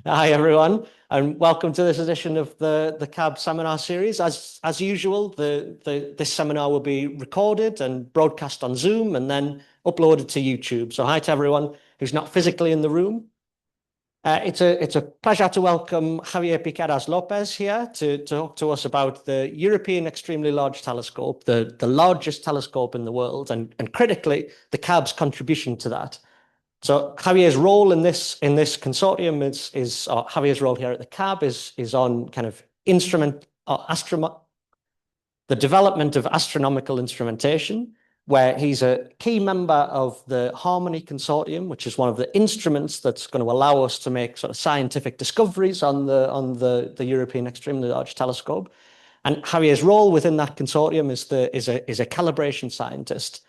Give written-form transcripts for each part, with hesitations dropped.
Hi everyone, and welcome to this edition of the CAB seminar series. As usual, this seminar will be recorded and broadcast on Zoom and then uploaded to YouTube. So hi to everyone who's not physically in the room. It's a pleasure to welcome Javier Piqueras Lopez here to talk to us about the European Extremely Large Telescope, the largest telescope in the world, and critically, the CAB's contribution to that. So Javier's role in this consortium is Javier's role here at the CAB is on kind of the development of astronomical instrumentation, where he's a key member of the HARMONI consortium, which is one of the instruments that's going to allow us to make sort of scientific discoveries on the European Extremely Large Telescope. And Javier's role within that consortium is a calibration scientist.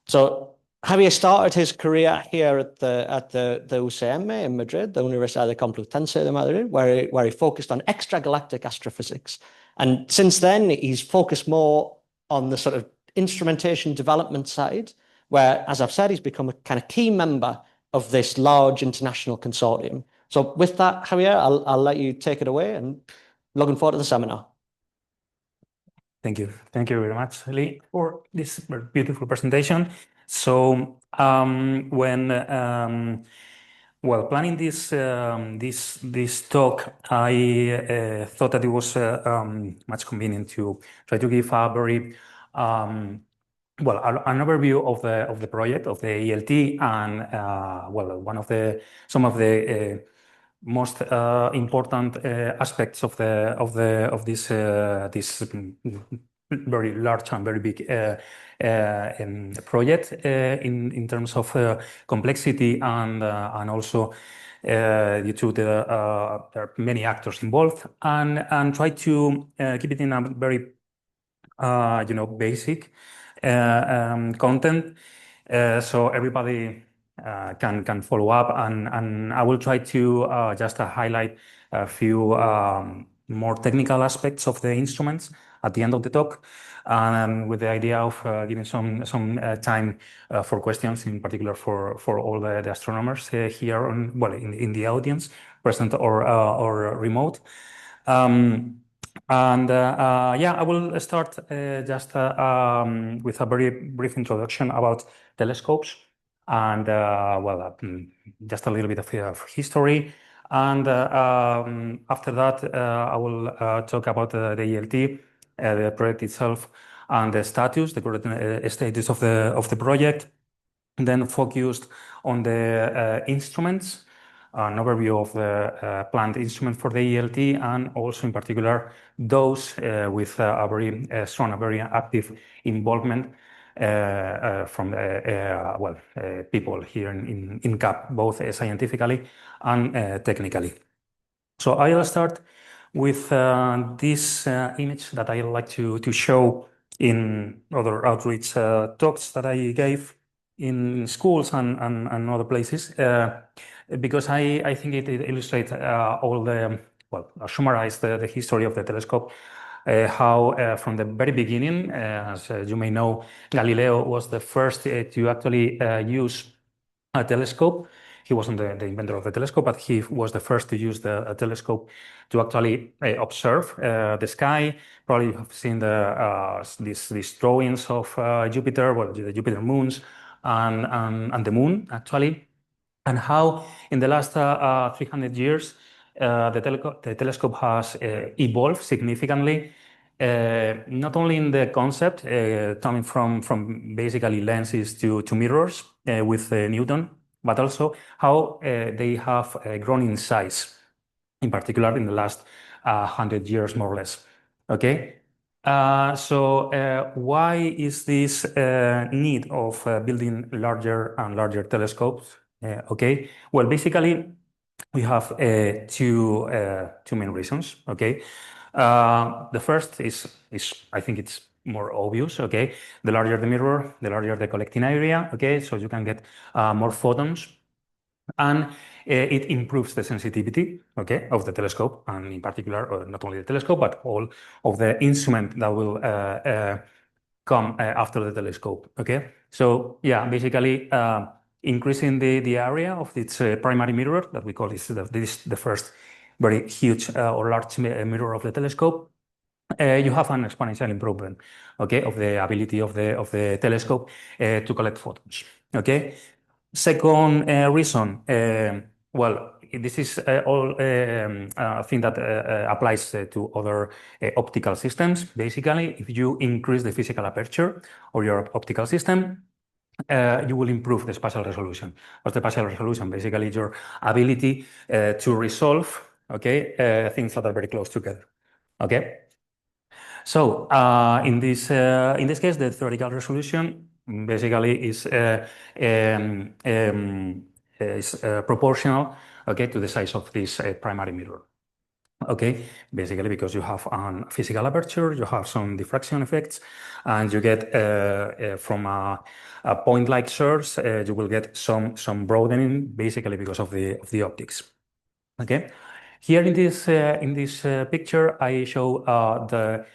So Javier started his career here at the UCM in Madrid, the Universidad de Complutense de Madrid, where he focused on extragalactic astrophysics. And since then, he's focused more on the sort of instrumentation development side, where, as I've said, he's become a kind of key member of this large international consortium. So with that, Javier, I'll let you take it away, and looking forward to the seminar. Thank you. Thank you very much, Lee, for this beautiful presentation. So while planning this talk, I thought that it was much convenient to try to give a very an overview of the project of the ELT and some of the most important aspects of this very large and very big project in terms of complexity and also due to there are many actors involved, and try to keep it in a very basic content so everybody can follow up, and I will try to just highlight a few more technical aspects of the instruments at the end of the talk, with the idea of giving some time for questions, in particular for all the astronomers here in the audience, present or remote. I will start just with a very brief introduction about telescopes and just a little bit of history. And after that, I will talk about the ELT, the project itself, and the status, the current status of the project. And then focused on the instruments, an overview of the planned instrument for the ELT, and also in particular those with a very strong, a very active involvement from people here in CAB, both scientifically and technically. So I'll start with this image that I like to show in other outreach talks that I gave in schools and other places, because I think it illustrates summarize the history of the telescope, how from the very beginning, as you may know, Galileo was the first to actually use a telescope. He wasn't the inventor of the telescope, but he was the first to use the telescope to actually observe the sky. Probably you have seen these drawings of Jupiter, the Jupiter moons, and the moon actually, and how in the last 300 years the telescope has evolved significantly, not only in the concept coming from basically lenses to mirrors with Newton, but also how they have grown in size, in particular in the last 100 years, more or less. Okay. So why is this need of building larger and larger telescopes? Okay. Well, basically, we have two main reasons. Okay. The first is I think it's more obvious. Okay. The larger the mirror, the larger the collecting area. Okay. So you can get more photons, and it improves the sensitivity, okay, of the telescope, and in particular, not only the telescope, but all of the instrument that will come after the telescope. Okay. So yeah, basically, increasing the area of its primary mirror that we call this the first very huge or large mirror of the telescope, you have an exponential improvement, okay, of the ability of the telescope to collect photons. Okay. Second reason, well, this is all a thing that applies to other optical systems. Basically, if you increase the physical aperture of your optical system, you will improve the spatial resolution. What's the spatial resolution? Basically, your ability to resolve, okay, things that are very close together. Okay. So in this case, the theoretical resolution basically is proportional, okay, to the size of this primary mirror. Okay, basically because you have a physical aperture, you have some diffraction effects, and you get from a point-like source, you will get some broadening, basically because of the optics. Okay, here in this picture, I show the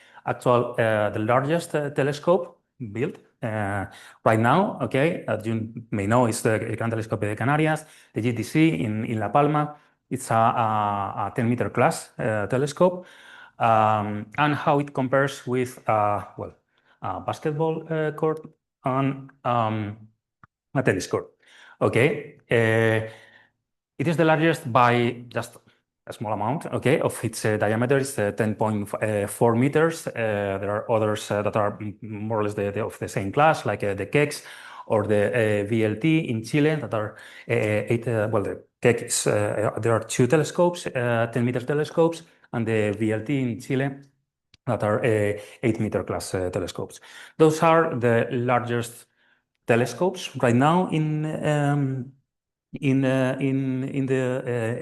largest telescope built right now. Okay, as you may know, it's the Gran Telescope de Canarias, the GTC in La Palma. It's a 10-meter class telescope, and how it compares with well, a basketball court and a tennis court. Okay. It is the largest by just a small amount, okay, of its diameter is 10.4 meters. There are others that are more or less of the same class, like the KEX or the VLT in Chile that are well, the KEX is, there are two telescopes, 10-meter telescopes, and the VLT in Chile that are 8-meter class telescopes. Those are the largest telescopes right now in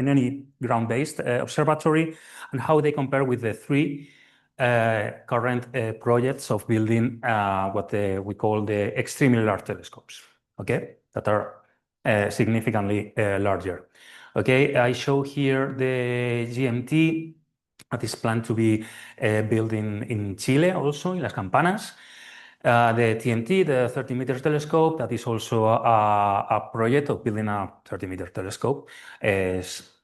any ground-based observatory, and how they compare with the three current projects of building what we call the extremely large telescopes, okay, that are significantly larger. Okay, I show here the GMT that is planned to be built in Chile, also in Las Campanas. The TMT, the 30-meter telescope, that is also a project of building a 30-meter telescope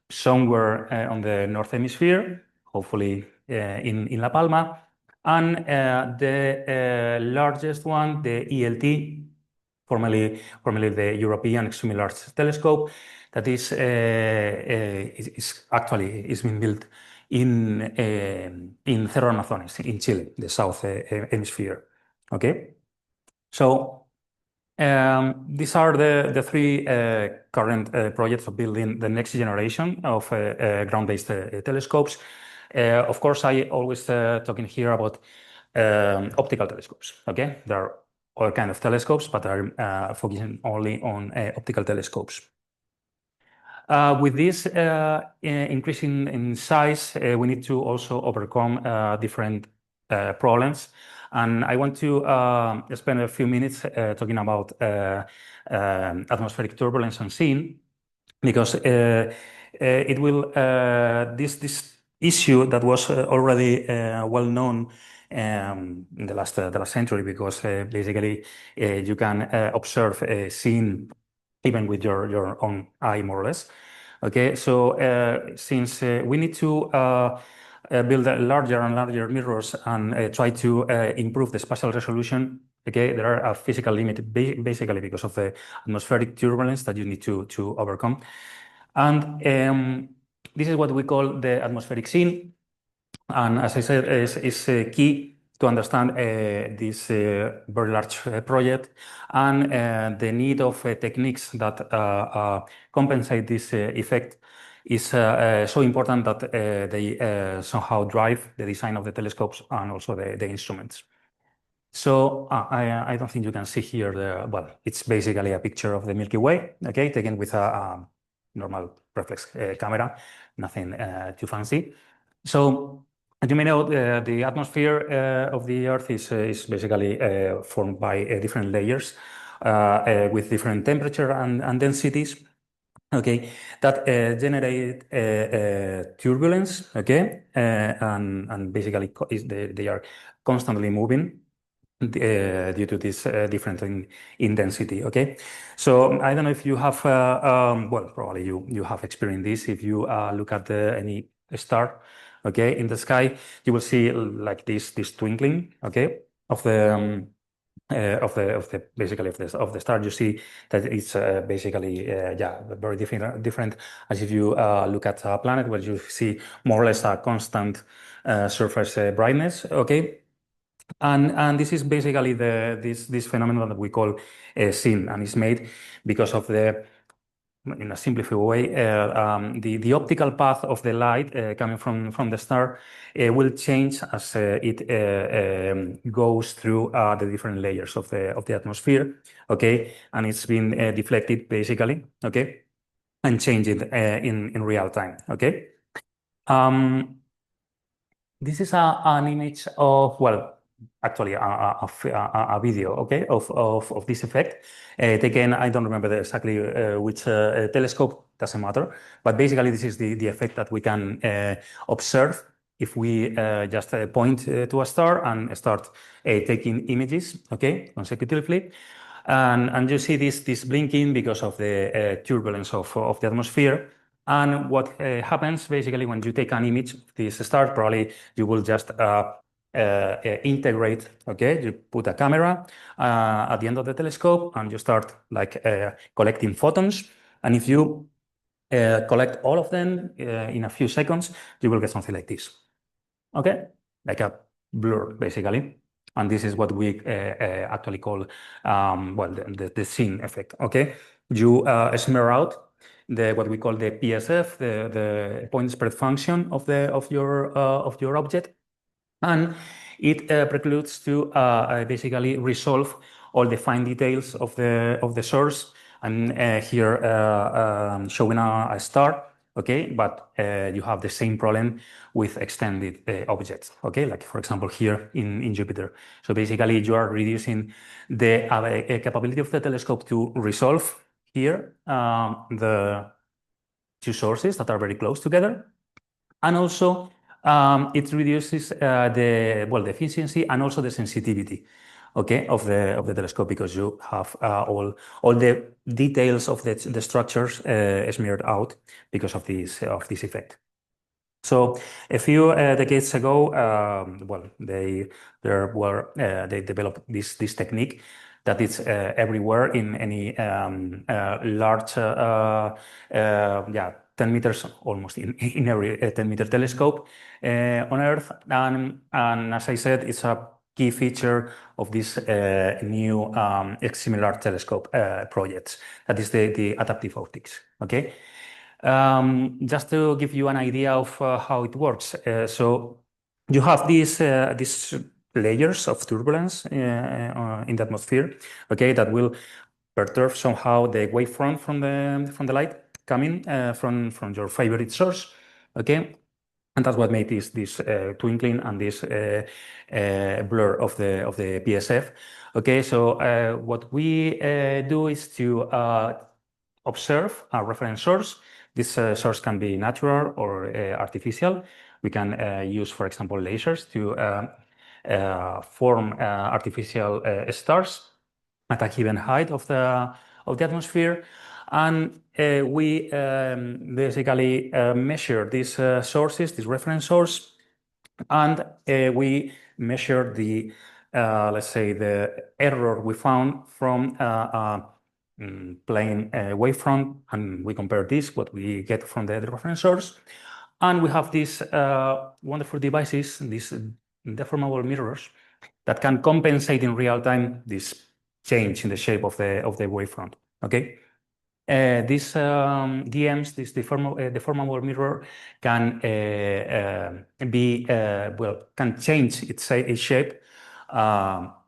somewhere on the North Hemisphere, hopefully in La Palma. And the largest one, the ELT, formerly the European Extremely Large Telescope, that is being built in Cerro Amazonas in Chile, the South Hemisphere. Okay, so these are the three current projects of building the next generation of ground-based telescopes. Of course, I always talking here about optical telescopes. Okay, there are all kind of telescopes, but are focusing only on optical telescopes. With this increase in size, we need to also overcome different problems. And I want to spend a few minutes talking about atmospheric turbulence unseen, because it will this issue that was already well known in the last century, because basically you can observe seeing even with your own eye, more or less. Okay, so since we need to build larger and larger mirrors and try to improve the spatial resolution, okay, there are a physical limit, basically because of the atmospheric turbulence that you need to overcome. And this is what we call the atmospheric scene. And as I said, is key to understand this very large project, and the need of techniques that compensate this effect is so important that they somehow drive the design of the telescopes and also the instruments. So I don't think you can see here well, it's basically a picture of the Milky Way, okay, taken with a normal reflex camera, nothing too fancy. So as you may know, the atmosphere of the Earth is basically formed by different layers with different temperature and densities, okay, that generate turbulence, okay, and basically they are constantly moving. due to this difference in density. Okay, so I don't know if you have well, probably you have experienced this. If you look at any star, okay, in the sky, you will see like this twinkling, okay, of the basically of the star. You see that it's basically yeah, very different as if you look at a planet where you see more or less a constant surface brightness. Okay, and this is basically this phenomenon that we call sin, and it's made because of in a simplified way, the optical path of the light coming from the star will change as it goes through the different layers of the atmosphere. Okay, and it's been deflected basically. Okay, and changed in real time. Okay. Um, this is an image of, well, actually a video, okay, of this effect. Again, I don't remember exactly which telescope, doesn't matter. But basically, this is the effect that we can observe if we just point to a star and start taking images, okay, consecutively. And you see this blinking because of the turbulence of the atmosphere. And what happens basically when you take an image of this star, probably you will just integrate, okay? You put a camera at the end of the telescope and you start like collecting photons. And if you collect all of them in a few seconds, you will get something like this, okay? Like a blur, basically. And this is what we actually call, well, the scene effect, okay? You smear out what we call the PSF, the point spread function of your object, and it precludes to basically resolve all the fine details of the source. I'm here showing a star, okay, but you have the same problem with extended objects, okay, like for example here in Jupiter. So basically you are reducing the capability of the telescope to resolve here the two sources that are very close together, and also it reduces the efficiency and also the sensitivity, okay, of the telescope, because you have all the details of the structures smeared out because of this effect. So a few decades ago, well, they developed this technique that is everywhere in any large, yeah, 10 meters almost in every 10-meter telescope on Earth. And as I said, it's a key feature of this new similar telescope projects. That is the adaptive optics. Okay. Just to give you an idea of how it works. So you have these layers of turbulence in the atmosphere, okay, that will perturb somehow the wavefront from the light coming from your favorite source, okay. And that's what made this twinkling and this blur of the PSF. Okay, so what we do is to observe a reference source. This source can be natural or artificial. We can use, for example, lasers to form artificial stars at a given height of the atmosphere, and we basically measure these sources, this reference source, and we measure the let's say the error we found from plain wavefront, and we compare this what we get from the reference source, and we have these wonderful devices, these deformable mirrors that can compensate in real time this change in the shape of the wavefront. Okay, these DMs, this deformable mirror, can be well, can change its shape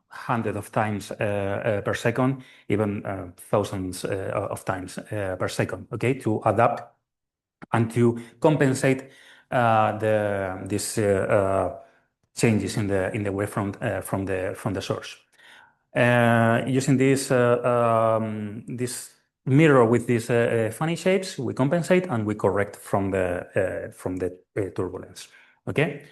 hundreds of times per second, even thousands of times per second. Okay, to adapt and to compensate these changes in the wavefront from the source. Using this mirror with these funny shapes, we compensate and we correct from the turbulence. Okay.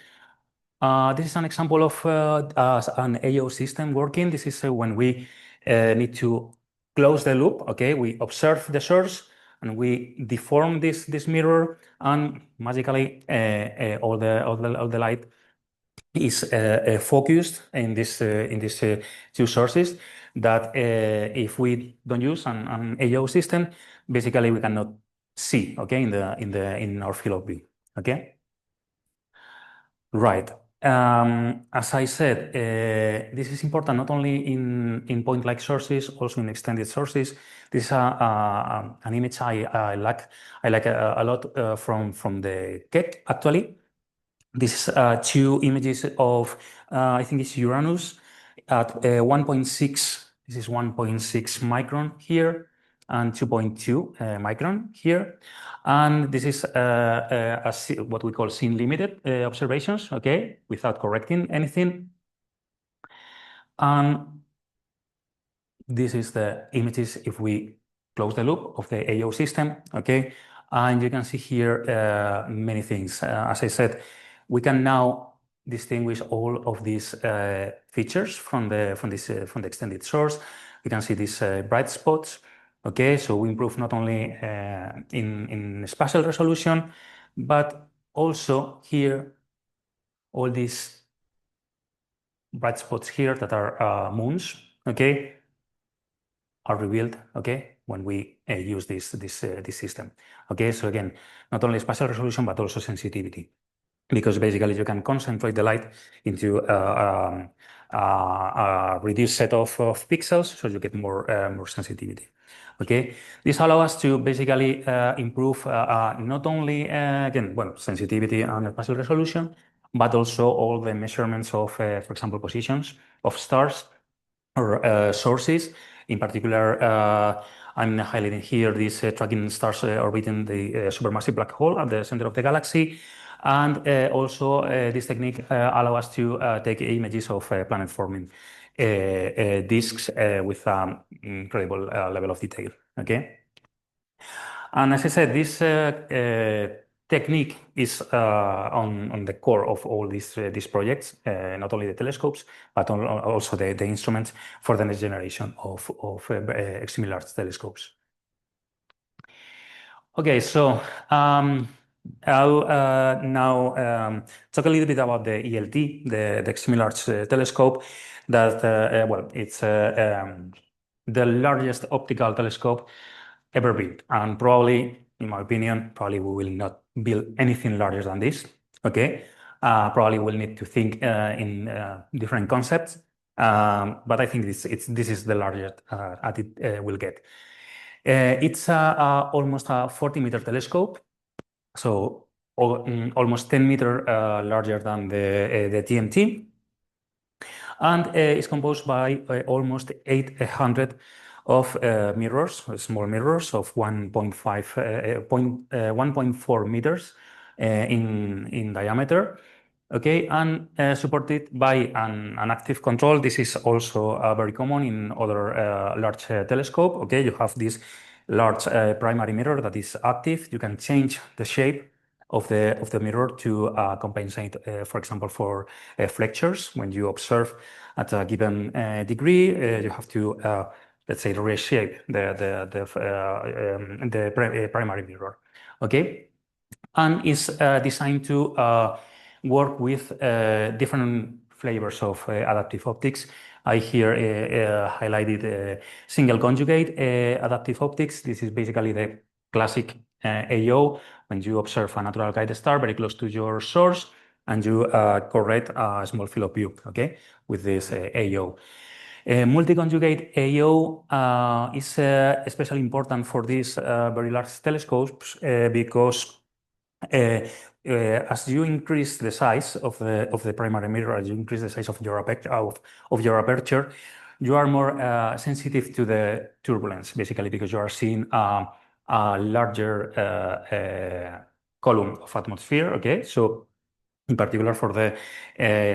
This is an example of an AO system working. This is when we need to close the loop. Okay, we observe the source and we deform this mirror, and magically all the light is focused in these two sources. That if we don't use an AO system, basically we cannot see. Okay, in our field of view. Okay. Right. As I said, this is important not only in point-like sources, also in extended sources. This is an image I like a lot from the CAC actually. This is two images of I think it's Uranus at 1.6. This is 1.6 micron here and 2.2 micron here. And this is what we call scene limited observations, okay, without correcting anything. And this is the images if we close the loop of the AO system, okay? And you can see here many things. As I said, we can now distinguish all of these features from the extended source. We can see these bright spots. Okay, so we improve not only in spatial resolution, but also here, all these bright spots here that are moons, okay, are revealed, okay, when we use this system. Okay, so again, not only spatial resolution, but also sensitivity, because basically you can concentrate the light into a reduced set of pixels, so you get more sensitivity. Okay, this allows us to basically improve not only again, well, sensitivity and spatial resolution, but also all the measurements of, for example, positions of stars or sources. In particular, I'm highlighting here these tracking stars orbiting the supermassive black hole at the center of the galaxy. And also this technique allows us to take images of planet-forming disks with incredible level of detail. Okay. And as I said, this technique is on the core of all these projects, not only the telescopes, but also the instruments for the next generation of extremely large telescopes. Okay, so I'll now talk a little bit about the ELT, the extremely large telescope. That well, it's the largest optical telescope ever built, and probably, in my opinion, probably we will not build anything larger than this. Okay, probably we'll need to think in different concepts, but I think this is the largest that it will get. It's almost a 40-meter telescope, so almost 10-meter larger than the TMT, and is composed by almost 800 of mirrors, small mirrors of 1.4 meters in diameter. Okay, and supported by an active control. This is also very common in other large telescope. Okay, you have this large primary mirror that is active. You can change the shape of the mirror to compensate, for example, for flexures. When you observe at a given degree, you have to let's say reshape the primary mirror. Okay, and is designed to work with different flavors of adaptive optics. I here highlighted single conjugate adaptive optics. This is basically the classic AO, when you observe a natural guide star very close to your source and you correct a small field of view, okay, with this AO. Multi-conjugate AO is especially important for these very large telescopes because as you increase the size of the primary mirror, as you increase the size of your aperture, you are more sensitive to the turbulence, basically, because you are seeing a larger column of atmosphere. Okay, so in particular for the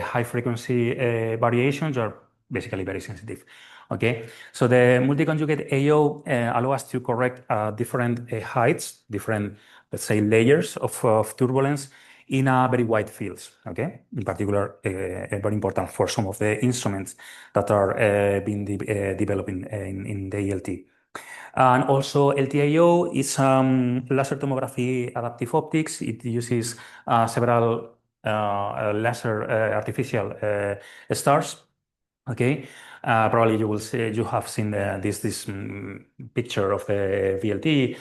high frequency variations, you are basically very sensitive. Okay, so the multi-conjugate AO allow us to correct different heights, different, let's say, layers of turbulence in a very wide fields, okay? In particular, very important for some of the instruments that are being developed in the ELT. And also LTIO is laser tomography adaptive optics. It uses several laser artificial stars. Okay, probably you have seen this picture of the VLT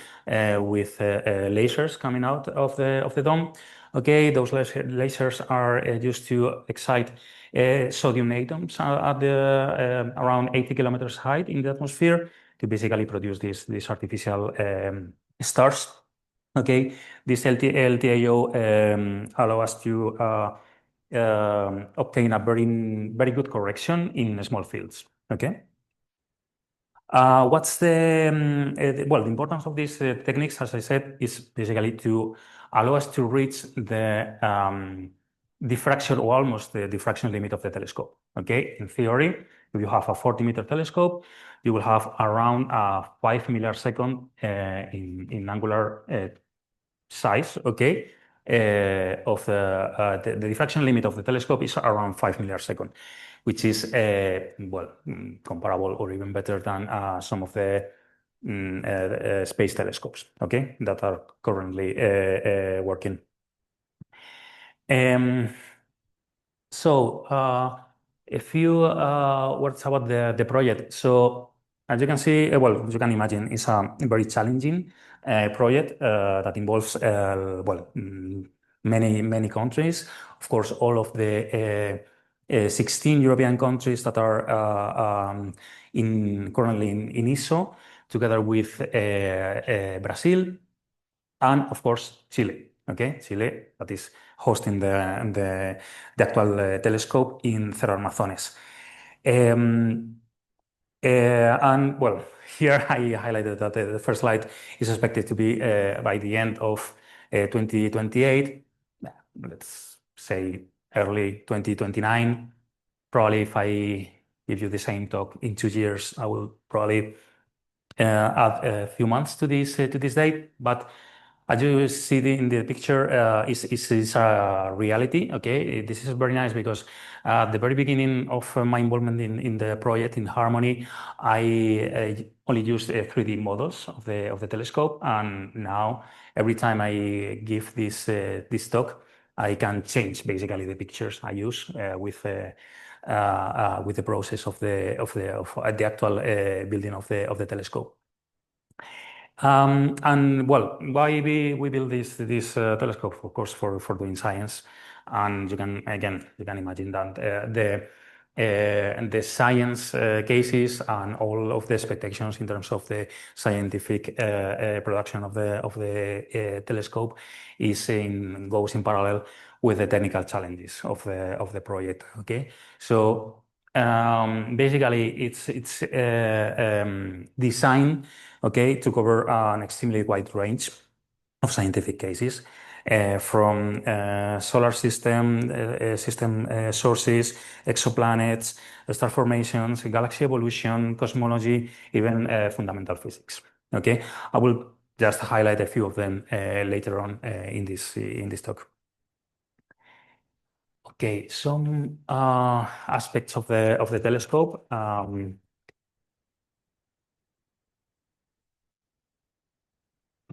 with lasers coming out of the dome. Okay, those lasers are used to excite sodium atoms at the around 80 kilometers height in the atmosphere to basically produce these artificial stars. Okay, this LTIO allow us to obtain a very good correction in small fields. Okay. What's well, the importance of these techniques, as I said, is basically to allow us to reach the diffraction or almost the diffraction limit of the telescope. Okay, in theory, if you have a 40-meter telescope, you will have around 5 millisecond in angular size. Okay, of the diffraction limit of the telescope is around 5 millisecond, which is well, comparable or even better than some of the space telescopes, okay, that are currently working. So a few words about the project. So as you can see, well, you can imagine, it's a very challenging project that involves well, many countries. Of course, all of the 16 European countries that are currently in ISO, together with Brazil, and of course Chile. Okay, Chile, that is hosting the actual telescope in Cerro Armazones. And well, here I highlighted that the first slide is expected to be by the end of 2028. Let's say early 2029. Probably if I give you the same talk in 2 years, I will probably add a few months to this date. But as you see in the picture, is a reality. Okay, this is very nice because at the very beginning of my involvement in the project in HARMONI, I only used 3D models of the telescope, and now every time I give this talk, I can change basically the pictures I use with the process of the actual building of the telescope. And well, why we build this telescope? Of course, for doing science, and you can imagine that the science cases and all of the expectations in terms of the scientific production of the telescope goes in parallel with the technical challenges of the project. Okay, so basically it's designed, okay, to cover an extremely wide range of scientific cases, from solar system sources, exoplanets, star formations, galaxy evolution, cosmology, even fundamental physics. Okay, I will just highlight a few of them later on in this talk. Okay, some aspects of the telescope.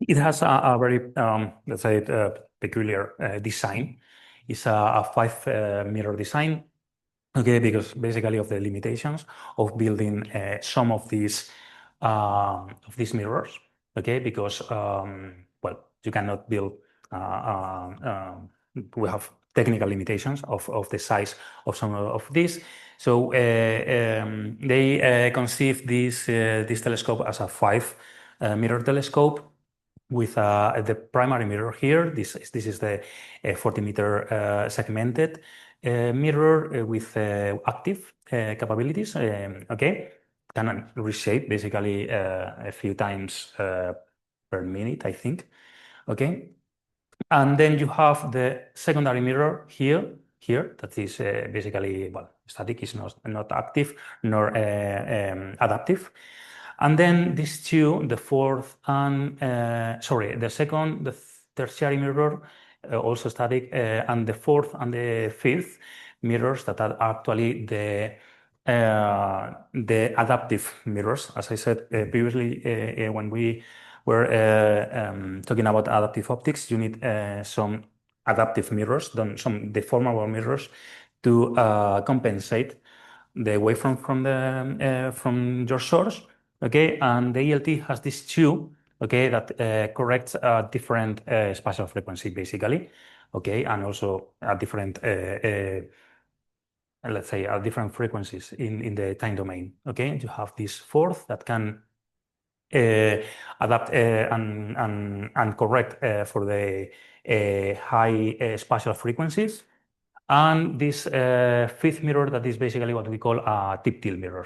It has a very, let's say, peculiar design. It's a 5-meter design, okay, because basically of the limitations of building some of these mirrors, okay, because well, you cannot build. We have technical limitations of the size of some of these. So they conceived this telescope as a 5-meter telescope with the primary mirror here. This is the 40-meter segmented mirror with active capabilities. Okay, can reshape basically a few times per minute, I think. Okay, and then you have the secondary mirror here. That is basically, well, static, is not active nor adaptive. And then these two, the fourth and the second, the tertiary mirror, also static, and the fourth and the fifth mirrors that are actually the adaptive mirrors. As I said previously, when we were talking about adaptive optics, you need some adaptive mirrors, some deformable mirrors to compensate the waveform from your source. Okay, and the ELT has these two. Okay, that corrects a different spatial frequency basically. Okay, and also a different let's say different frequencies in the time domain. Okay, you have this fourth that can adapt and correct for the high spatial frequencies. And this fifth mirror, that is basically what we call a tip-tilt mirror.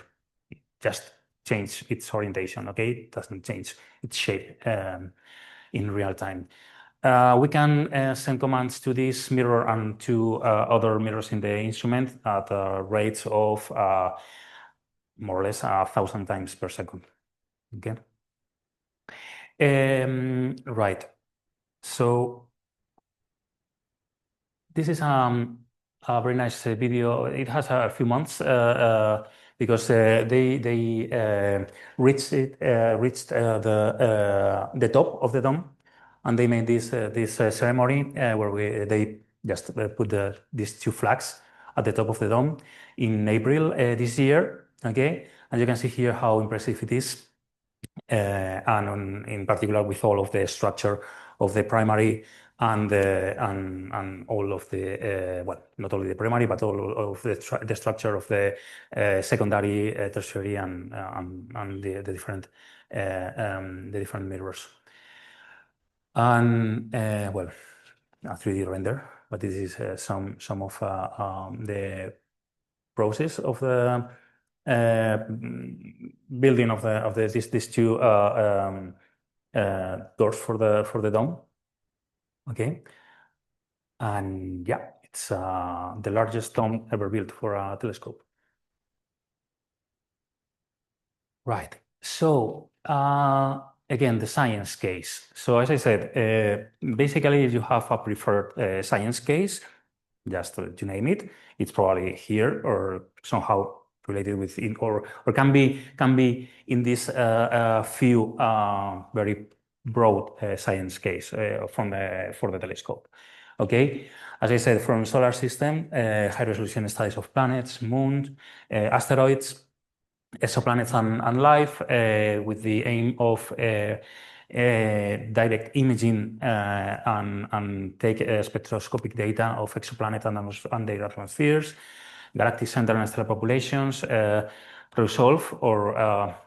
It just changes its orientation, okay? It doesn't change its shape in real time. We can send commands to this mirror and to other mirrors in the instrument at rates of more or less 1,000 times per second. Okay. Right. So this is a very nice video. It has a few months because they reached the top of the dome, and they made this ceremony where they just put these two flags at the top of the dome in April this year. Okay, and you can see here how impressive it is, and in particular with all of the structure of the primary and all of the well, not only the primary, but all of the structure of the secondary, tertiary, and the different mirrors. And well, a 3D render, but this is some of the process of the building of these two doors for the dome. Okay, and yeah, it's the largest dome ever built for a telescope. Right. So again, the science case. So as I said, basically, if you have a preferred science case, just to name it, it's probably here or somehow related with or can be in this few very broad science case for the telescope. Okay, as I said, from solar system, high resolution studies of planets, moons, asteroids, exoplanets, and life, with the aim of direct imaging and take spectroscopic data of exoplanets and their atmospheres, galactic center and stellar populations, resolve or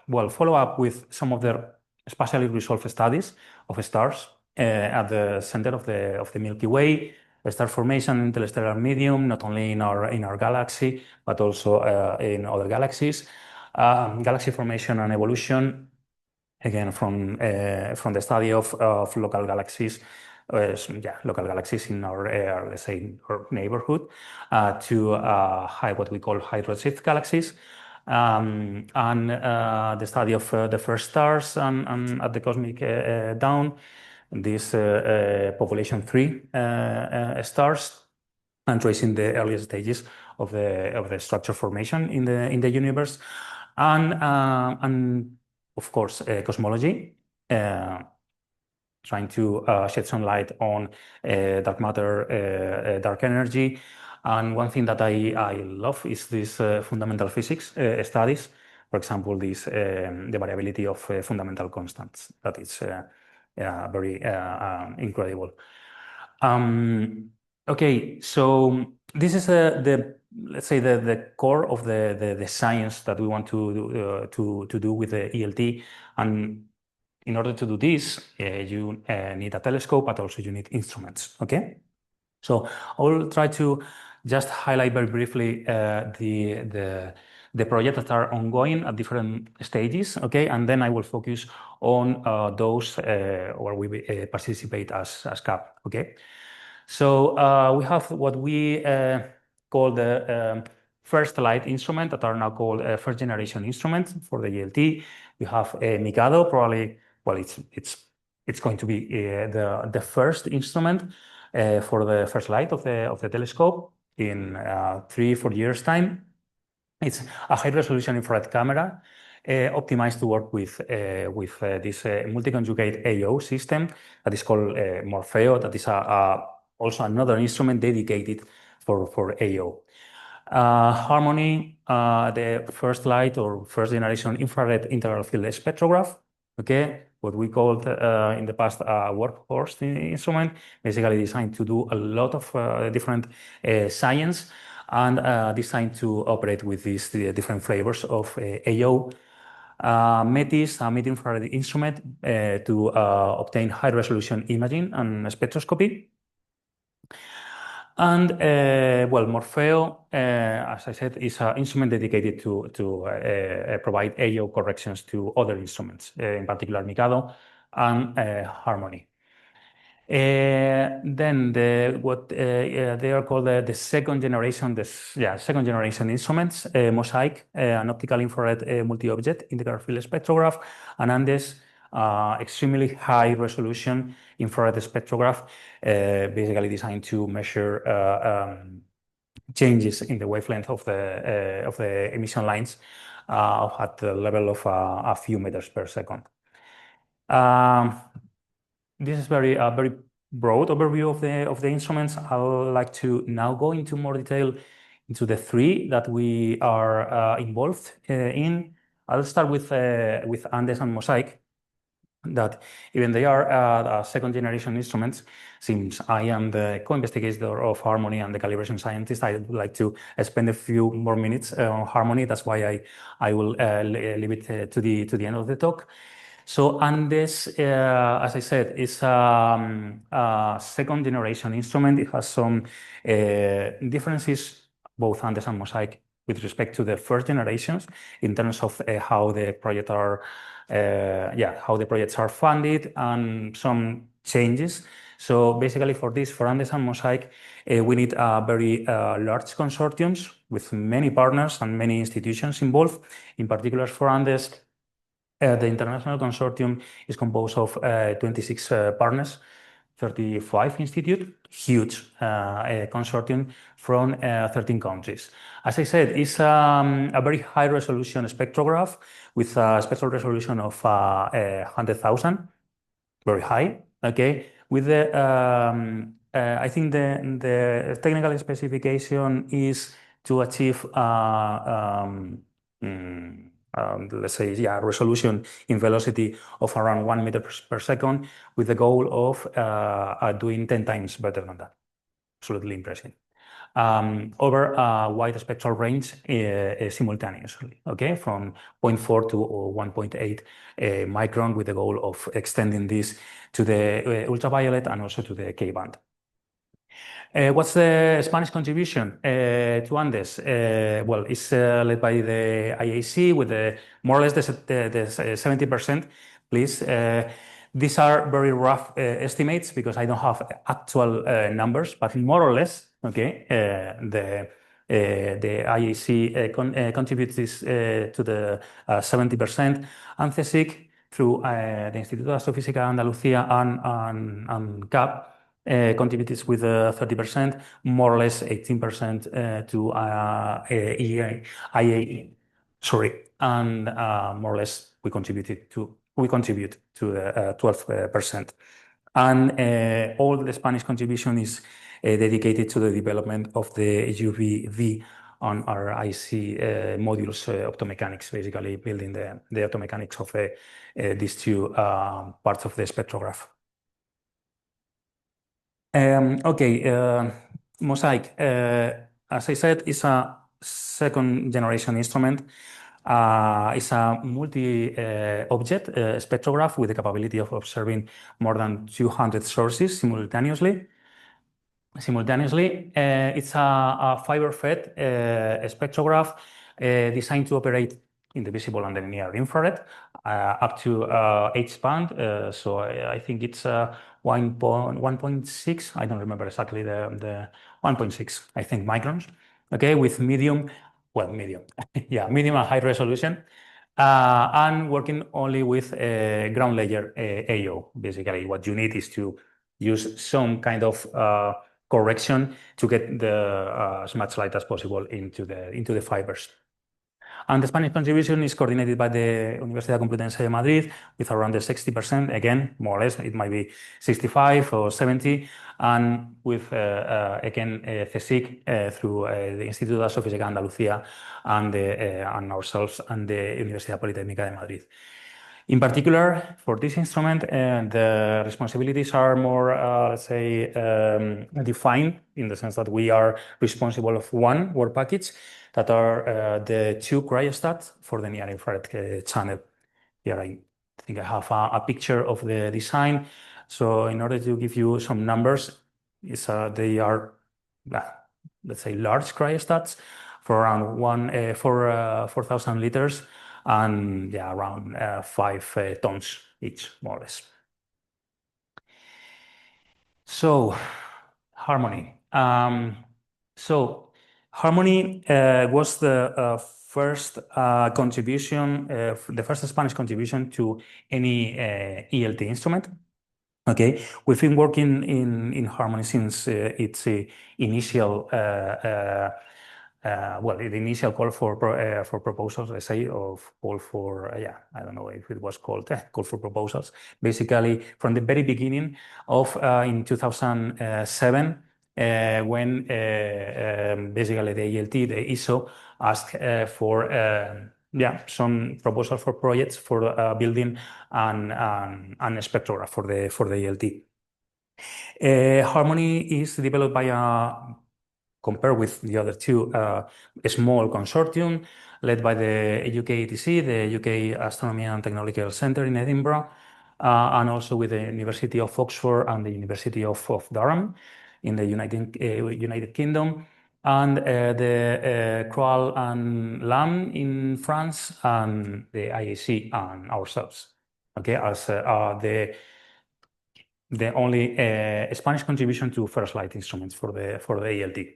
well, follow up with some of the spatially resolved studies of stars at the center of the Milky Way, star formation, interstellar medium, not only in our galaxy but also in other galaxies, galaxy formation and evolution. Again, from the study of local galaxies, local galaxies in our let's say our neighborhood, to what we call high redshift galaxies, and the study of the first stars and at the cosmic dawn, these population 3 stars, and tracing the earliest stages of the structure formation in the universe, and of course, cosmology, trying to shed some light on dark matter, dark energy. And one thing that I love is this fundamental physics studies. For example, the variability of fundamental constants. That is very incredible. Okay, so this is let's say the core of the science that we want to do with the ELT. And in order to do this, you need a telescope, but also you need instruments. Okay, so I will try to just highlight very briefly the projects that are ongoing at different stages. Okay, and then I will focus on those where we participate as CAP. Okay. So we have what we call the first light instrument, that are now called first generation instruments for the ELT. We have Mikado, probably, well, it's going to be the first instrument for the first light of the telescope in 3-4 years' time. It's a high-resolution infrared camera optimized to work with this multi-conjugate AO system that is called Morpheo. That is also another instrument dedicated for AO. HARMONI, the first light or first generation infrared integral field spectrograph, okay, what we called in the past a workhorse instrument, basically designed to do a lot of different science and designed to operate with these different flavors of AO. METIS, a mid-infrared instrument to obtain high-resolution imaging and spectroscopy. And well, Morpheo, as I said, is an instrument dedicated to provide AO corrections to other instruments, in particular Mikado and HARMONI. Then what they are called the second generation instruments, MOSAIC, an optical infrared multi-object integral field spectrograph, and ANDES, extremely high resolution infrared spectrograph, basically designed to measure changes in the wavelength of the emission lines at the level of a few meters per second. This is a very broad overview of the instruments. I would like to now go into more detail into the three that we are involved in. I'll start with Andes and MOSAIC, that even they are second generation instruments, since I am the co-investigator of HARMONI and the calibration scientist, I would like to spend a few more minutes on HARMONI. That's why I will leave it to the end of the talk. So Andes, as I said, is a second generation instrument. It has some differences, both Andes and MOSAIC, with respect to the first generations in terms of how the projects are funded and some changes. So basically for Andes and MOSAIC, we need very large consortiums with many partners and many institutions involved. In particular for Andes, the international consortium is composed of 26 partners, 35 institutes, huge consortium from 13 countries. As I said, it's a very high resolution spectrograph with a spectral resolution of 100,000, very high, okay? With the, I think the technical specification is to achieve let's say, resolution in velocity of around 1 meter per second, with the goal of doing 10 times better than that. Absolutely impressive. Over a wide spectral range simultaneously, okay, from 0.4 to 1.8 micron, with the goal of extending this to the ultraviolet and also to the K-band. What's the Spanish contribution to Andes? Well, it's led by the IAC with more or less the 70%. Please, these are very rough estimates because I don't have actual numbers, but more or less, okay, the IAC contributes this to the 70%, and CSIC through the Instituto de Astrofísica Andalucía and CAP contributes with 30%, more or less 18% to IAE. Sorry, and more or less we contribute to the 12%. And all the Spanish contribution is dedicated to the development of the UVV on our IC modules, optomechanics, basically building the optomechanics of these two parts of the spectrograph. Okay, MOSAIC, as I said, is a second generation instrument. It's a multi-object spectrograph with the capability of observing more than 200 sources simultaneously. It's a fiber-fed spectrograph designed to operate in the visible and the near infrared up to H-band. So I think it's 1.6. I don't remember exactly the 1.6, I think, microns. Okay, with medium and high resolution, and working only with ground layer AO. Basically, what you need is to use some kind of correction to get the as much light as possible into the fibers. And the Spanish contribution is coordinated by the Universidad Complutense de Madrid with around the 60%, again, more or less, it might be 65 or 70, and with, again, CSIC through the Instituto de Astrofísica Andalucía and ourselves and the Universidad Politécnica de Madrid. In particular, for this instrument, the responsibilities are more, let's say, defined in the sense that we are responsible of one work package that are the two cryostats for the near-infrared channel. Here I think I have a picture of the design. So in order to give you some numbers, they are, let's say, large cryostats for around 4,000 liters and around 5 tons each, more or less. So, HARMONI. So, HARMONI was the first contribution, the first Spanish contribution to any ELT instrument. Okay, we've been working in HARMONI since its initial the initial call for proposals, let's say, call for I don't know if it was called call for proposals. Basically, from the very beginning of in 2007, when basically the ELT, the ISO, asked for some proposal for projects for building an spectrograph for the ELT. HARMONI is developed by compared with the other two, a small consortium led by the UK-ETC, the UK Astronomy and Technological Centre in Edinburgh, and also with the University of Oxford and the University of Durham in the United Kingdom, and the CROAL and LAM in France, and the IAC and ourselves. Okay, as the only Spanish contribution to first light instruments for the ELT.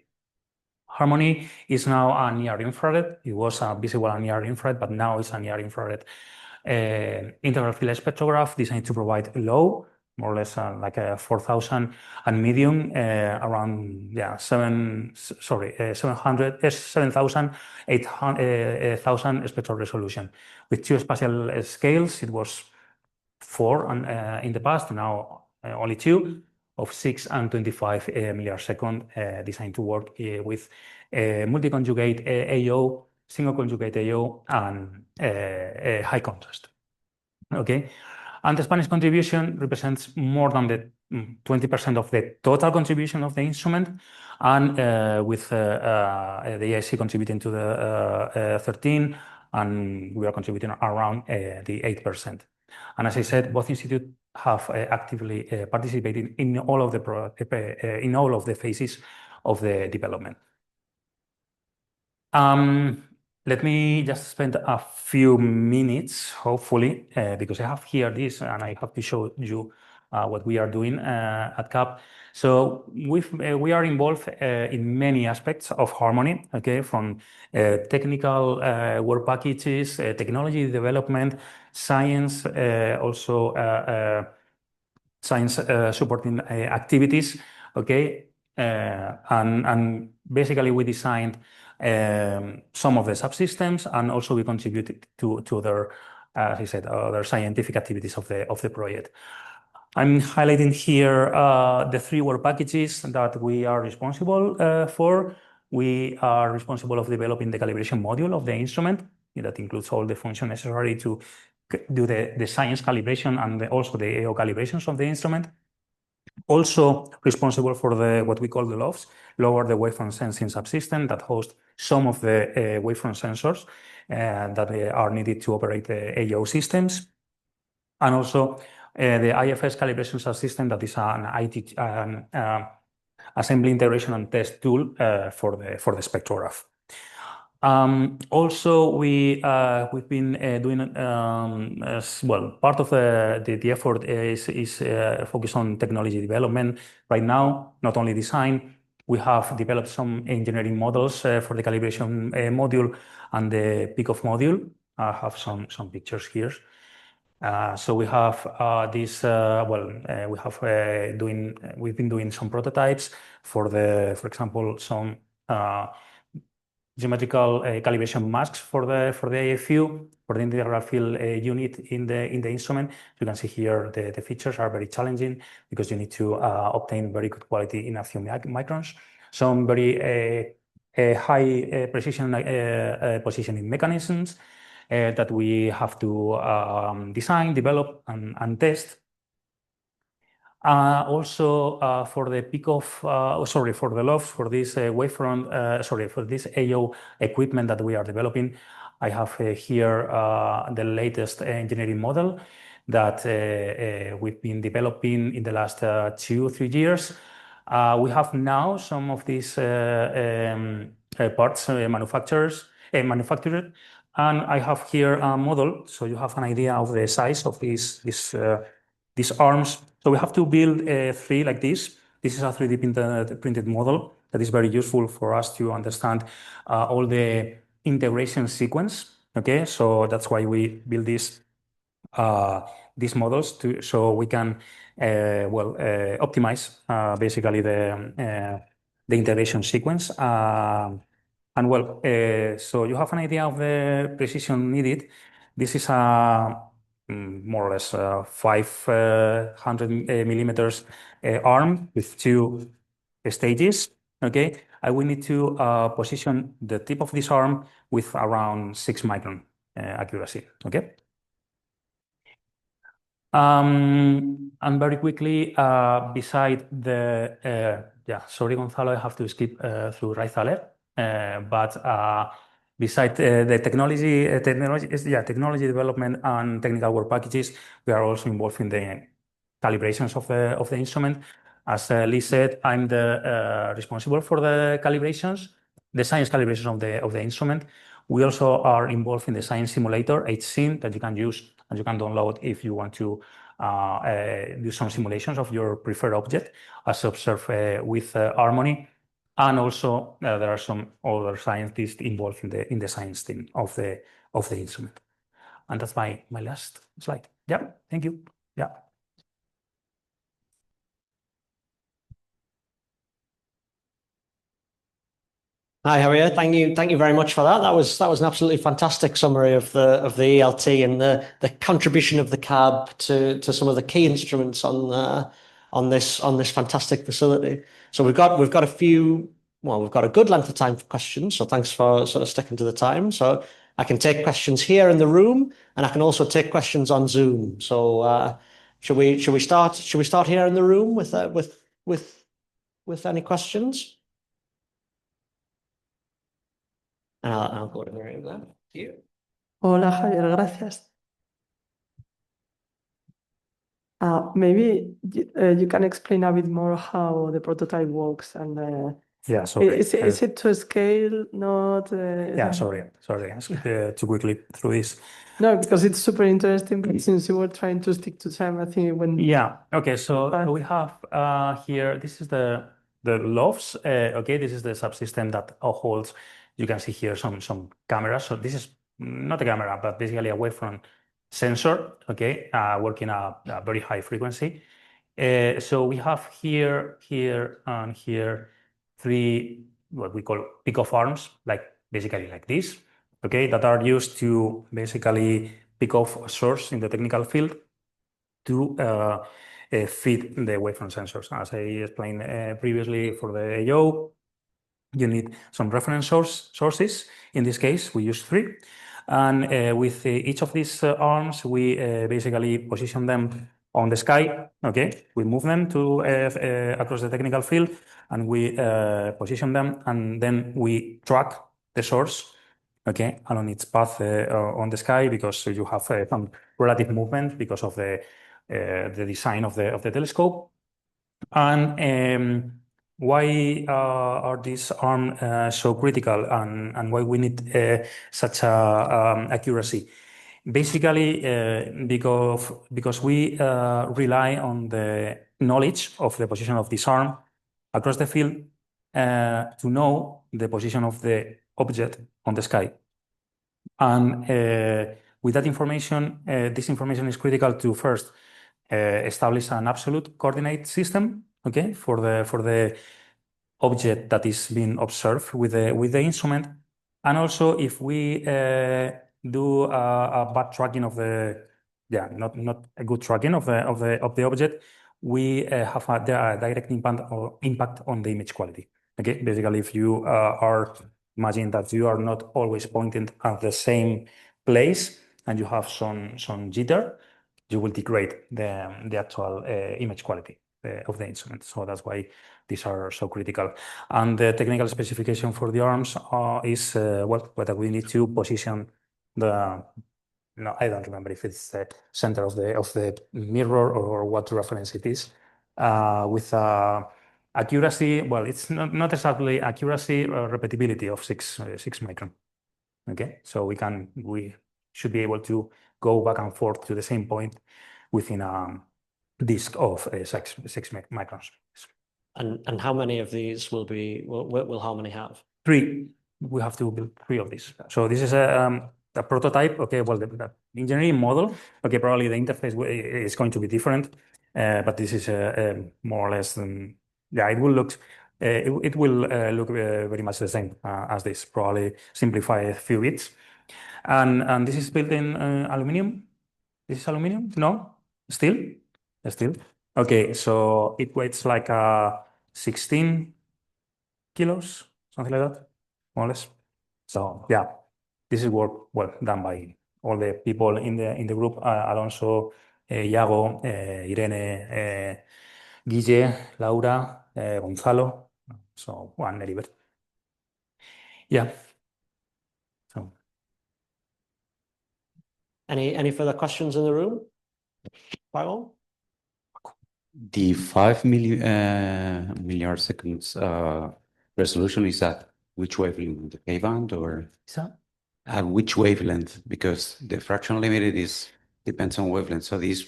HARMONI is now a near-infrared. It was a visible and near-infrared, but now it's a near-infrared integral field spectrograph designed to provide low, more or less like a 4,000, and medium around 7,800 spectral resolution. With two spatial scales, it was 4 in the past, now only 2. Of 6 and 25 millisecond, designed to work with multi-conjugate AO, single conjugate AO, and high contrast. Okay, and the Spanish contribution represents more than the 20% of the total contribution of the instrument, and with the IC contributing to the 13, and we are contributing around the 8%. And as I said, both institutes have actively participated in all of the phases of the development. Let me just spend a few minutes, hopefully, because I have here this, and I have to show you what we are doing at CAP. So we are involved in many aspects of HARMONI, okay, from technical work packages, technology development, science, also science supporting activities, okay, and basically we designed some of the subsystems, and also we contributed to other, as I said, other scientific activities of the project. I'm highlighting here the 3 work packages that we are responsible for. We are responsible of developing the calibration module of the instrument. That includes all the functions necessary to do the science calibration and also the AO calibrations of the instrument. Also responsible for what we call the LOFs, lower the wavefront sensing subsystem, that host some of the wavefront sensors that are needed to operate the AO systems. And also the IFS calibration subsystem, that is an assembly integration and test tool for the spectrograph. Also, we've been doing as well. Part of the effort is focused on technology development. Right now, not only design, we have developed some engineering models for the calibration module and the pickoff module. I have some pictures here. So we have we've been doing some prototypes for example, some geometrical calibration masks for the AFU, for the integral field unit in the instrument. You can see here the features are very challenging because you need to obtain very good quality in a few microns. Some very high precision positioning mechanisms that we have to design, develop, and test. Also, for the for the lofts, for this wavefront, for this AO equipment that we are developing, I have here the latest engineering model that we've been developing in the last 2 or 3 years. We have now some of these parts manufactured, and I have here a model, so you have an idea of the size of these arms. So we have to build 3 like this. This is a 3D printed model that is very useful for us to understand all the integration sequence. Okay, so that's why we build these models so we can optimize basically the integration sequence. So you have an idea of the precision needed. This is a more or less 500 millimeters arm with 2 stages. Okay, I will need to position the tip of this arm with around 6 micron accuracy. Okay. And very quickly, beside the sorry, Gonzalo, I have to skip through Raizaler. But beside the technology development and technical work packages, we are also involved in the calibrations of the instrument. As Lee said, I'm the responsible for the calibrations, the science calibrations of the instrument. We also are involved in the science simulator, HSIM, that you can use and you can download if you want to do some simulations of your preferred object, as observed with HARMONI. And also, there are some other scientists involved in the science team of the instrument. And that's my last slide. Yeah, thank you. Yeah. Hi, Javier. Thank you very much for that. That was an absolutely fantastic summary of the ELT and the contribution of the CAB to some of the key instruments on this fantastic facility. So we've got a good length of time for questions. So thanks for sort of sticking to the time. So I can take questions here in the room, and I can also take questions on Zoom. So should we start here in the room with any questions? I'll go to Miriam then. You. Hola Javier, gracias. Maybe you can explain a bit more how the prototype works and Yeah, sorry. is it to scale? Not. Sorry. Too quickly through this. No, because it's super interesting. But since you were trying to stick to time, I think when. Yeah. Okay. So we have here. This is the lofts. Okay. This is the subsystem that holds. You can see here some cameras. So this is not a camera, but basically a wavefront sensor. Okay. Working at a very high frequency. So we have here, and here 3 what we call pick-off arms, basically like this. Okay, that are used to basically pick off a source in the technical field to feed the wavefront sensors. As I explained previously for the AO, you need some reference sources. In this case, we use 3. And with each of these arms, we basically position them on the sky. Okay, we move them to across the technical field, and we position them, and then we track the source. Okay, along its path on the sky, because you have some relative movement because of the design of the telescope. And why are these arms so critical, and why we need such accuracy? Basically, because we rely on the knowledge of the position of this arm across the field to know the position of the object on the sky. And With that information, this information is critical to first establish an absolute coordinate system, okay, for the object that is being observed with the instrument, and also if we do a bad tracking of the not a good tracking of the object, we have a direct impact on the image quality. Okay, basically, if you imagine that you are not always pointing at the same place and you have some jitter, you will degrade the actual image quality of the instrument. So that's why these are so critical. And the technical specification for the arms is whether we need to position the I don't remember if it's the center of the mirror or what reference it is with accuracy. Well, it's not exactly accuracy or repetibility of 6 micron. Okay, so we should be able to go back and forth to the same point within a disk of 6 microns. And how many of these will Harmony have? 3. We have to build 3 of these. So this is a prototype. Okay, well, the engineering model. Okay, probably the interface is going to be different, but this is more or less. Yeah, it will look. It will look very much the same as this. Probably simplify a few bits, and this is built in aluminum. This is aluminum? No, steel. Steel. Okay, so it weighs like 16 kilos, something like that, more or less. So yeah, this is work well done by all the people in the group: Alonso, Iago, Irene, Guille, Laura, Gonzalo. So one Neribert. Yeah. So Any further questions in the room? Paul? The 5 milliard seconds resolution, is that which wavelength, the K-band, or so at which wavelength? Because the fractional limit depends on wavelength. So these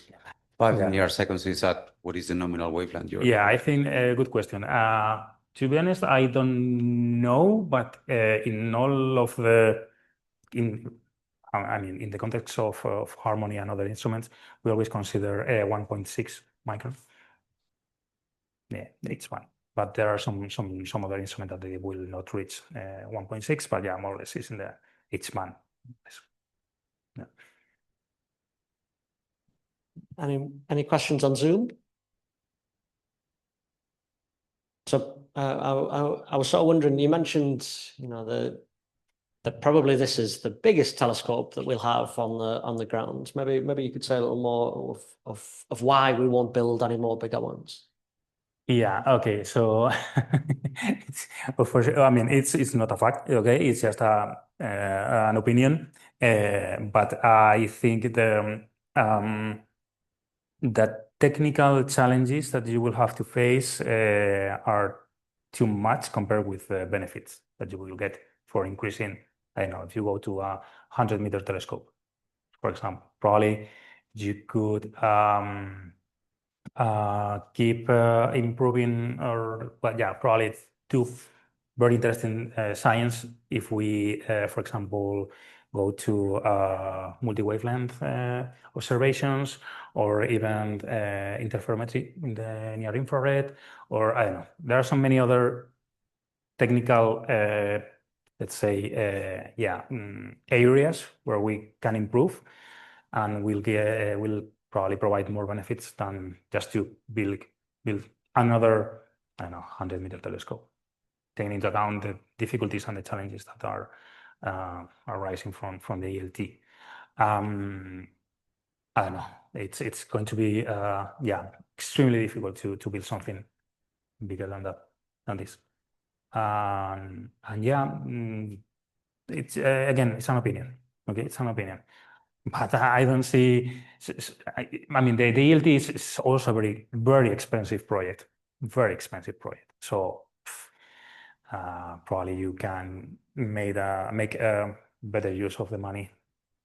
5 Yeah. milliard seconds, is that what is the nominal wavelength you're yeah, I think good question. To be honest, I don't know, but in all of I mean, in the context of Harmony and other instruments, we always consider 1.6 micron. Yeah, each one. But there are some other instruments that they will not reach 1.6, but yeah, more or less is in the each band. Yeah. Any questions on Zoom? So I was sort of wondering, you mentioned, that probably this is the biggest telescope that we'll have on the ground. Maybe you could say a little more of why we won't build any more bigger ones. Yeah, okay. So for sure, I mean, it's not a fact, okay? It's just an opinion. But I think the technical challenges that you will have to face are too much compared with the benefits that you will get for increasing. I don't know, if you go to a 100-meter telescope, for example, probably you could keep improving, but yeah, probably it's two very interesting science if we, for example, go to multi-wavelength observations or even interferometry in the near infrared, or I don't know. There are so many other technical, let's say, areas where we can improve, and we'll probably provide more benefits than just to build another, I don't know, 100-meter telescope, taking into account the difficulties and the challenges that are arising from the ELT. I don't know. It's going to be extremely difficult to build something bigger than this. And yeah, it's again, it's an opinion. Okay, it's an opinion. But I don't see. I mean, the ELT is also a very, very expensive project. Very expensive project. So probably you can make a better use of the money.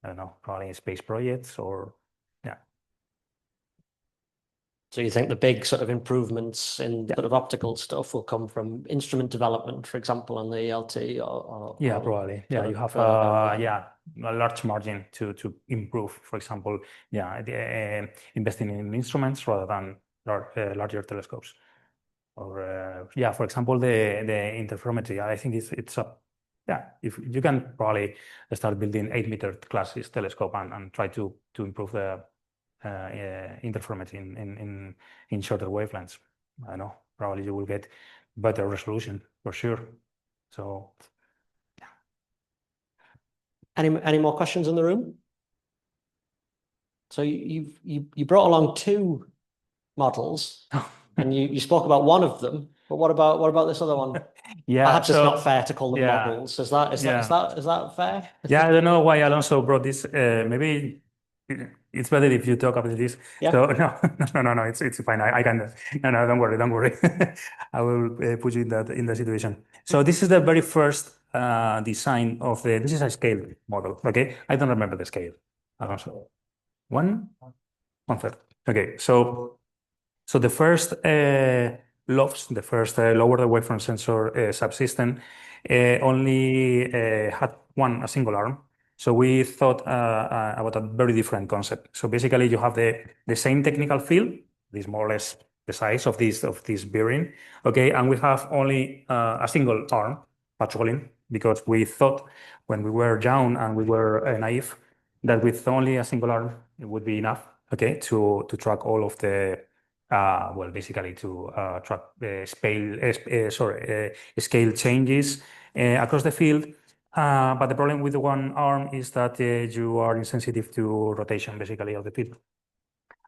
I don't know, probably in space projects or yeah. So you think the big sort of improvements in sort of optical stuff will come from instrument development, for example, on the ELT Yeah, probably. Yeah, you have a large margin to improve. For example, investing in instruments rather than larger telescopes. Or for example, the interferometry. I think it's a if you can probably start building 8-meter classes telescope and try to improve the interferometry in shorter wavelengths. I know probably you will get better resolution for sure. So any more questions in the room? So you brought along 2 models, and you spoke about one of them, but what about this other one? Perhaps it's not fair to call them models. Is that fair? Yeah, I don't know why Alonso brought this. Maybe it's better if you talk about this. Yeah. So no, it's fine. I can. No, don't worry. I will put you in that situation. So this is the very first design of this is a scale model. Okay, I don't remember the scale. Alonso, 1/3. Okay, so the first LOFS, the first lower the wavefront sensor subsystem, only had a single arm. So we thought about a very different concept. So basically, you have the same technical field, this more or less the size of this bearing, okay, and we have only a single arm patrolling, because we thought when we were young and we were naive that with only a single arm it would be enough, okay, to track all of the basically to track scale changes across the field. But the problem with one arm is that you are insensitive to rotation, basically, of the field,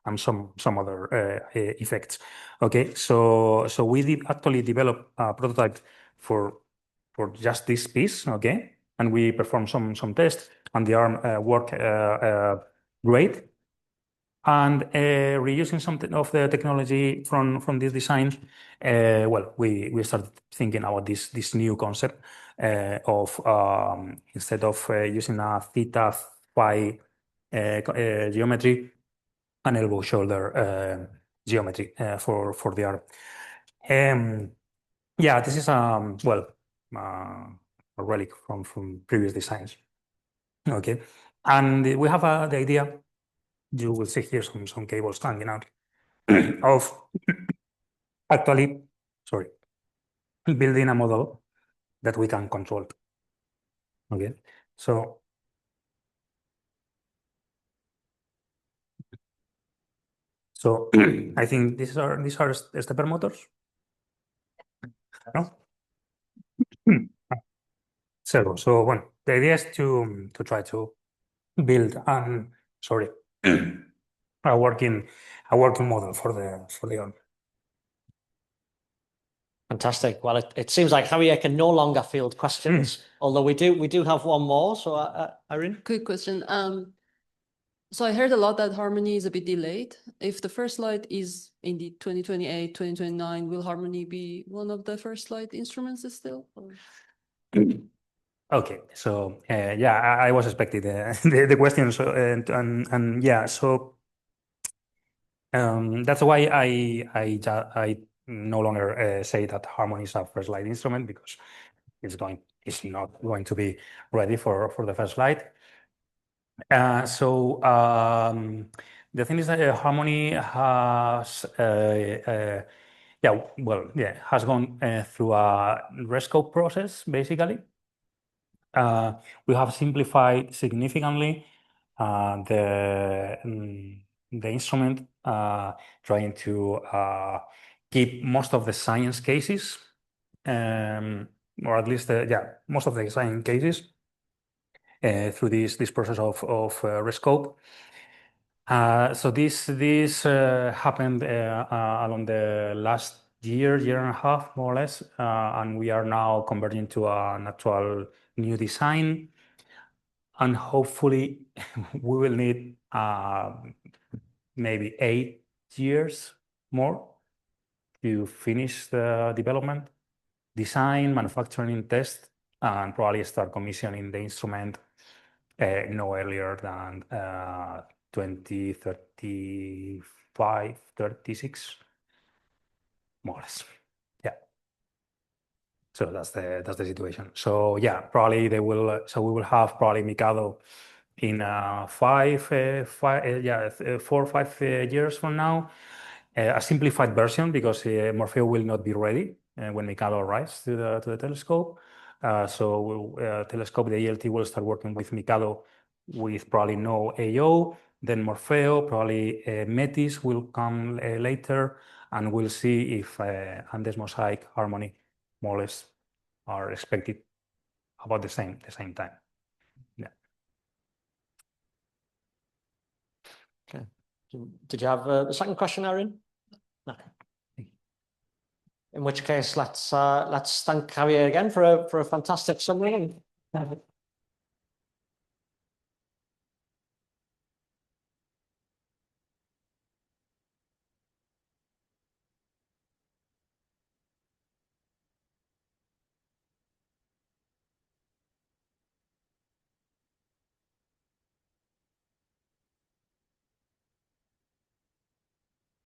and some other effects. Okay, so we did actually develop a prototype for just this piece. Okay, and we performed some tests, and the arm worked great. And reusing something of the technology from this design, we started thinking about this new concept of instead of using a theta phi geometry, an elbow shoulder geometry for the arm. This is a relic from previous designs. Okay, and we have the idea. You will see here some cables hanging out of actually, building a model that we can control. Okay, so I think these are stepper motors. No? Servo. So the idea is to try to build a working model for the arm. Fantastic. Well, it seems like Javier can no longer field questions, although we do have one more. So, Irene? Quick question. So I heard a lot that HARMONI is a bit delayed. If the first light is in the 2028, 2029, will HARMONI be one of the first light instruments still? Or? Okay, so I was expecting the question. So so that's why I no longer say that HARMONI is a first light instrument, because it's not going to be ready for the first light. So the thing is that HARMONI has gone through a rescope process, basically. We have simplified significantly the instrument, trying to keep most of the science cases, or at least most of the science cases through this process of rescope. So this happened along the last year and a half, more or less, and we are now converting to an actual new design, and hopefully we will need maybe 8 years more to finish the development, design, manufacturing, test, and probably start commissioning the instrument no earlier than 2035 536, more or less. Yeah. So that's the situation. So yeah, probably they will. So we will have probably Mikado in 4 or 5 years from now. A simplified version because Morpheo will not be ready when Mikado arrives to the telescope. So telescope, the ELT will start working with Mikado with probably no AO. Then Morpheo, probably METIS will come later, and we'll see if Andes, MOSAIC, HARMONI, more or less, are expected about the same time. Yeah. Okay. Did you have a second question, Erin? Okay. In which case, let's thank Javier again for a fantastic summary.